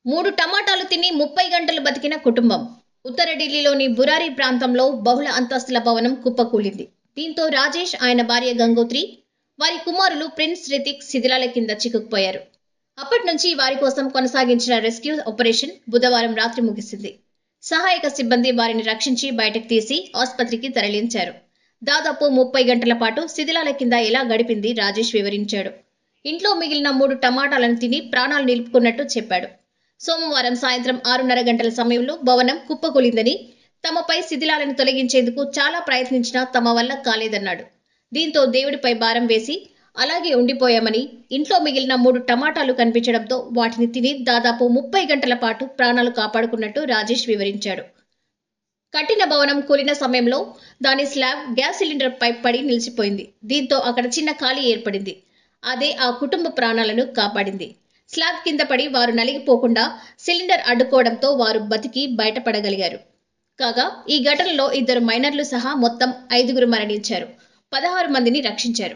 3 టమాటాలు తిని 30 గంటలు బతికిన కుటుంబం. ఉత్తర ఢిల్లీలోని బురారి ప్రాంతంలో బహుళ అంతస్తుల భవనం కుప్పకూలింది. దీంతో రాజేష్, ఆయన భార్య గంగోత్రి, వారి కుమారులు ప్రిన్స్, రితిక్ శిథిలాల కింద చిక్కుకుపోయారు. అప్పటి నుంచి వారి కోసం కొనసాగించిన రెస్క్యూ ఆపరేషన్ బుధవారం రాత్రి ముగిసింది. సహాయక సిబ్బంది వారిని రక్షించి బయటకు తీసి ఆసుపత్రికి తరలించారు. దాదాపు 30 గంటల పాటు శిథిలాల కింద ఎలా గడిపింది రాజేష్ వివరించాడు. ఇంట్లో మిగిలిన 3 టమాటాలను తిని ప్రాణాలు నిలుపుకున్నట్టు చెప్పాడు. సోమవారం సాయంత్రం 6:30 గంటల సమయంలో భవనం కుప్పకూలిందని, తమపై శిథిలాలను తొలగించేందుకు చాలా ప్రయత్నించినా తమ వల్ల కాలేదన్నాడు. దీంతో దేవుడిపై భారం వేసి అలాగే ఉండిపోయామని, ఇంట్లో మిగిలిన 3 టమాటాలు కనిపించడంతో వాటిని తిని దాదాపు 30 గంటల పాటు ప్రాణాలు కాపాడుకున్నట్టు రాజేష్ వివరించాడు. కట్టిన భవనం కూలిన సమయంలో దాని స్లాబ్ గ్యాస్ సిలిండర్ పైప్ పడి నిలిచిపోయింది. దీంతో అక్కడ చిన్న ఖాళీ ఏర్పడింది. అదే ఆ కుటుంబ ప్రాణాలను కాపాడింది. స్లాబ్ కింద పడి వారు నలిగిపోకుండా సిలిండర్ అడ్డుకోవడంతో వారు బతికి బయటపడగలిగారు. కాగా ఈ ఘటనలో 2 మైనర్లు సహా మొత్తం 5 మరణించారు. 16 మందిని రక్షించారు.